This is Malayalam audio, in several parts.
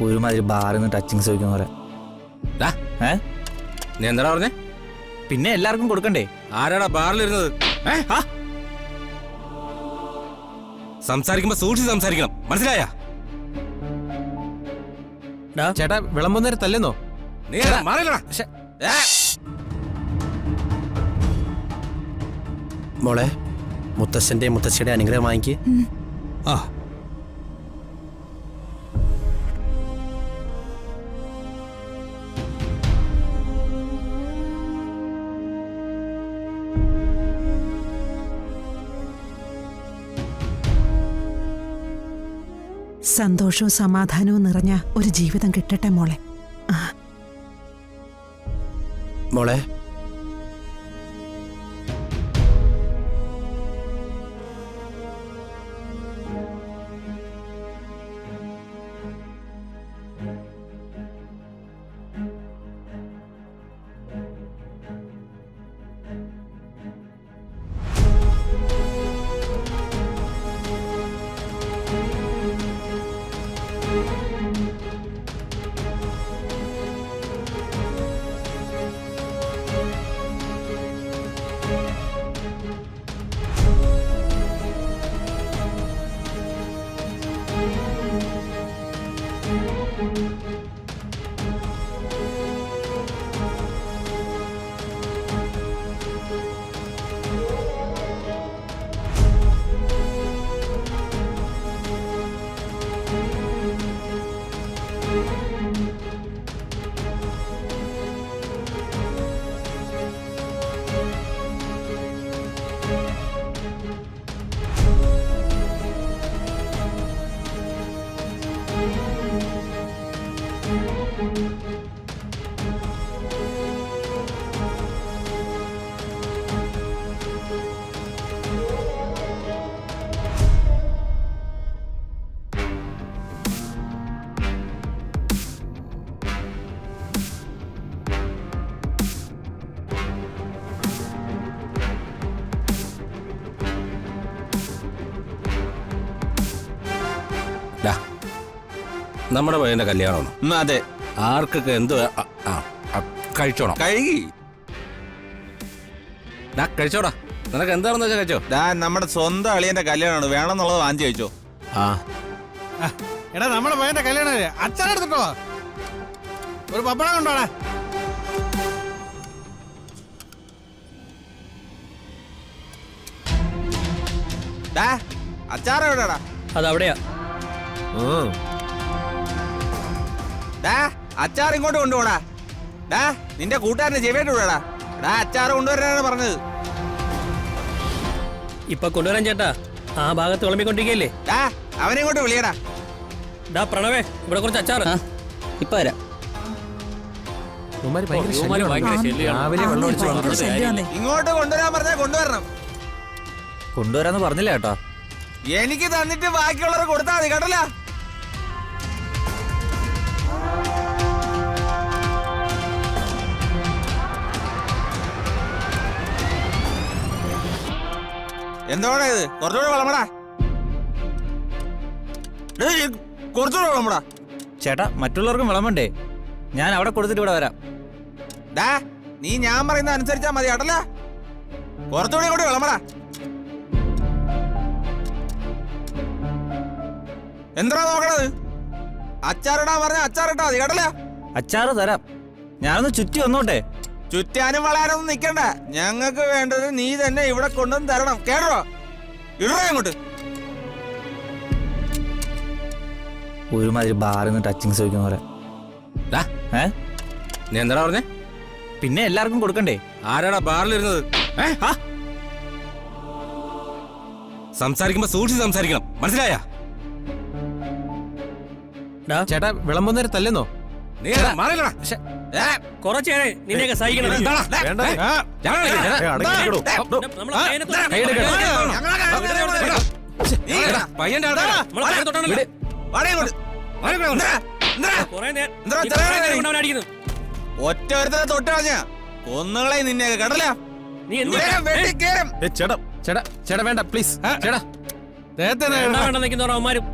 ഒരുമാതിരി ബാറിൽ നിന്ന് ടച്ചിങ്സ് ചോദിക്കുന്ന പോലെ. നീ എന്താ പറഞ്ഞേ? പിന്നെ എല്ലാവർക്കും കൊടുക്കണ്ടേ? ആരാടാ ബാറിലിരുന്നത്? സംസാരിക്കുമ്പോ സൂക്ഷിച്ച് സംസാരിക്കണം, മനസ്സിലായ? ചേട്ടാ വിളമ്പുന്നേരം തല്ലെന്നോ? നീ മാറില്ലടാ. മോളെ, മുത്തശ്ശന്റെ മുത്തശ്ശിയുടെ അനുഗ്രഹം വാങ്ങിക്ക്. ആ സന്തോഷവും സമാധാനവും നിറഞ്ഞ ഒരു ജീവിതം കിട്ടട്ടെ മോളെ. മോളെ, നമ്മുടെ പയ്യന്റെ കല്യാണമാണ്. അതെ. ആർക്കൊക്കെ എന്ത് കഴിച്ചോണം. കഴുകി കഴിച്ചോടാ. നിനക്ക് എന്താണെന്ന് വെച്ചാൽ കഴിച്ചോ. നമ്മുടെ സ്വന്തം അളിയന്റെ കല്യാണമാണ്, വേണമെന്നുള്ളത് വാങ്ങിച്ചു കഴിച്ചോ. എടാ നമ്മുടെ പയ്യന്റെ കല്യാണം അച്ഛനെടുത്തിട്ടോ, ഒരു പപ്പടം കൊണ്ടോടാ. അച്ചാറ് എവിടെടാ? അതവിടെയാ. അച്ചാർ ഇങ്ങോട്ട് കൊണ്ടുപോടാ. നിന്റെ കൂട്ടുകാരനെ ചെവിയായിട്ട് വിടാടാ. അച്ചാറ് കൊണ്ടുവരാനാണ് പറഞ്ഞത്. ഇപ്പൊ കൊണ്ടുവരാൻ ചേട്ടാ, ആ ഭാഗത്ത് വിളമ്പിക്കൊണ്ടിരിക്കല്ലേ. അവനെ ഇങ്ങോട്ട് വിളിയടാ. പ്രണവേ, ഇവിടെ കുറച്ച് അച്ചാറ്. ഇപ്പൊ വരാം. ഇങ്ങോട്ട് കൊണ്ടുവരാൻ പറഞ്ഞാ കൊണ്ടുവരണം. കൊണ്ടുവരാന്ന് പറഞ്ഞില്ല കേട്ടോ. എനിക്ക് തന്നിട്ട് ബാക്കിയുള്ളവർ കൊടുത്താൽ മതി കേട്ടല്ല. എന്തോടാ ഇത്? കുറച്ചുകൂടെ വളമടാ, കുറച്ചുകൂടെ വളമടാ. ചേട്ടാ മറ്റുള്ളവർക്കും വിളമ്പണ്ടേ? ഞാൻ അവിടെ കൊടുത്തിട്ട് ഇവിടെ വരാം. നീ ഞാൻ പറയുന്ന അനുസരിച്ചാ മതി കേട്ടല്ല. കുറച്ചുകൂടെ കൂടി വളമടാ. എന്താ നോക്കണത്? അച്ചാറിടാൻ പറഞ്ഞ അച്ചാറിട്ടാ മതി കേട്ടല്ല. അച്ചാറ് തരാം, ഞാനൊന്ന് ചുറ്റി വന്നോട്ടെ. ചുറ്റാനും വളയാനൊന്നും നിക്കണ്ട. ഞങ്ങൾക്ക് വേണ്ടത് നീ തന്നെ ഇവിടെ കൊണ്ടുവന്ന് തരണം കേട്ടോ. ഇടറ അങ്ങോട്ട്. ഒരുമാതിരി ബാറിൽ നിന്ന് ടച്ചിങ്സ് ചോദിക്കുന്ന പോലെ. നീ എന്താ പറഞ്ഞേ? പിന്നെ എല്ലാവർക്കും കൊടുക്കണ്ടേ? ആരാടാ ബാറിലിരുന്നത്? സംസാരിക്കുമ്പോ സൂക്ഷിച്ച് സംസാരിക്കണം, മനസ്സിലായ? ചേട്ടാ വിളമ്പുന്നേരം തല്ലെന്നോ? നീ മാറില്ലടാ. കുറച്ചേരെ നിന്നെയൊക്കെ സഹിക്കണം. പയ്യന്റെ ഒറ്റ ഒരുത്തനെ തൊട്ട് കളഞ്ഞ കൊന്നുകളെ നിന്നെ കടല. ചേട്ടാ ചേട്ടാ ചേട്ടാ വേണ്ട പ്ലീസ്. ചേട്ടാ വേണ്ട നിൽക്കുന്നവരും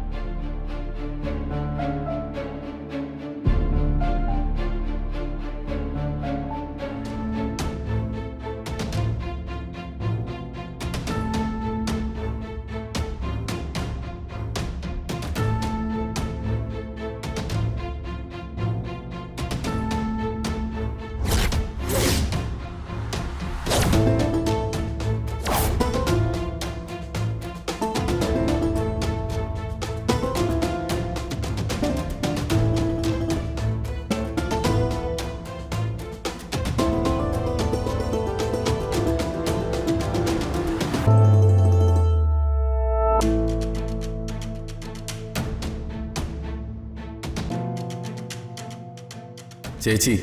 ചേച്ചി,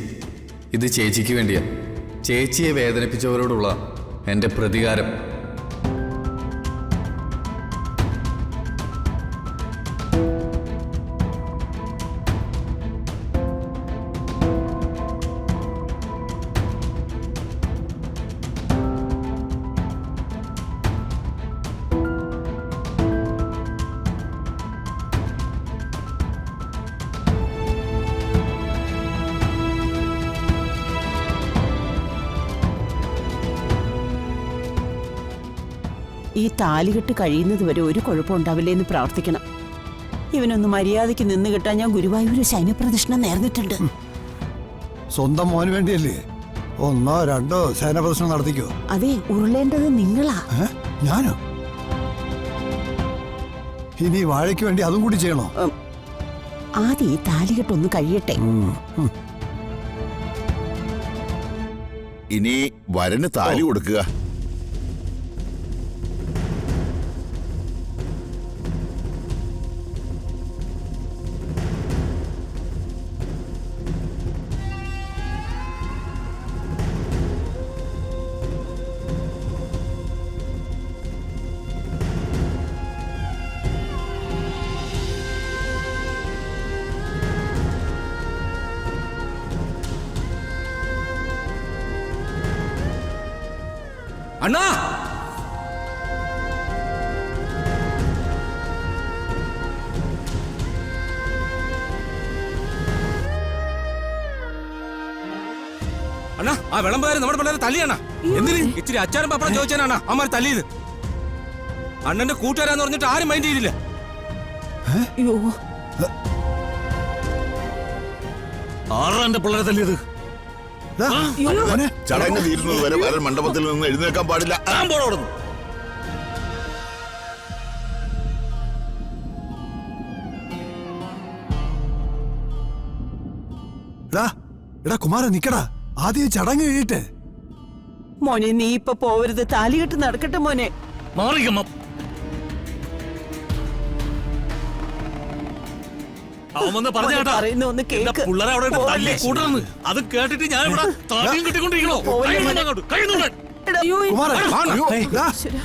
ഇത് ചേച്ചിക്ക് വേണ്ടിയാ. ചേച്ചിയെ വേദനിപ്പിച്ചവരോടുള്ള എൻ്റെ പ്രതികാരം. ഈ താലികെട്ട് കഴിയുന്നത് വരെ ഒരു കുഴപ്പമുണ്ടാവില്ലേ എന്ന് പ്രാർത്ഥിക്കണം. ഇവനൊന്ന് മര്യാദയ്ക്ക് നിന്ന് കിട്ടാൻ ഞാൻ ഗുരുവായൂർ ശൈനപ്രദക്ഷിണം നേർന്നിട്ടുണ്ട്. സ്വന്തം മോന് വേണ്ടിയല്ലേ 1 2 സേനാപ്രദർശനം നടത്തിക്കോ. അതെ, ഉരുളേണ്ടത് നിങ്ങളാ. ഞാനോ? ഇനി വാഴയ്ക്ക് വേണ്ടി അതും കൂടി ചെയ്യണോ? ആദ്യം ഈ താലികെട്ടൊന്ന് കഴിയട്ടെ. ഇനി വരന് താലി കൊടുക്കുക. അണ്ണാ, അണ്ണാ, ആ വിളമ്പുകാരൻ നമ്മുടെ പിള്ളേരെ തല്ലിയണ്ണ. എന്തിന്? ഇച്ചിരി അച്ചാരം പപ്പടം ചോദിച്ചാനാണ് അമ്മ തല്ലിയത്. അണ്ണന്റെ കൂട്ടുകാരാന്ന് പറഞ്ഞിട്ട് ആരും മൈൻഡ് ചെയ്തില്ല. ആരാ എന്റെ പിള്ളേരെ തല്ലിയത്? ചടങ്ങ് തീരുന്നത് വരെ വരൻ മണ്ഡപത്തിൽ നിന്ന് എഴുന്നേൽക്കാൻ പാടില്ല. എടാ കുമാര, നിക്കടാ. ആദ്യം ചടങ്ങ് കഴിയട്ടെ. മോനെ, നീ ഇപ്പൊ പോവരുത്. താലികെട്ട് നടക്കട്ടെ മോനെ. പറയുന്ന ഒന്ന് കേക്ക്. അത് കേട്ടിട്ട് ഞാൻ ഇവിടെ താലിയും കെട്ടിക്കൊണ്ടിരിക്കണോ? കുമാര, എടാ, അയ്യോ, ഈശ്വരാ.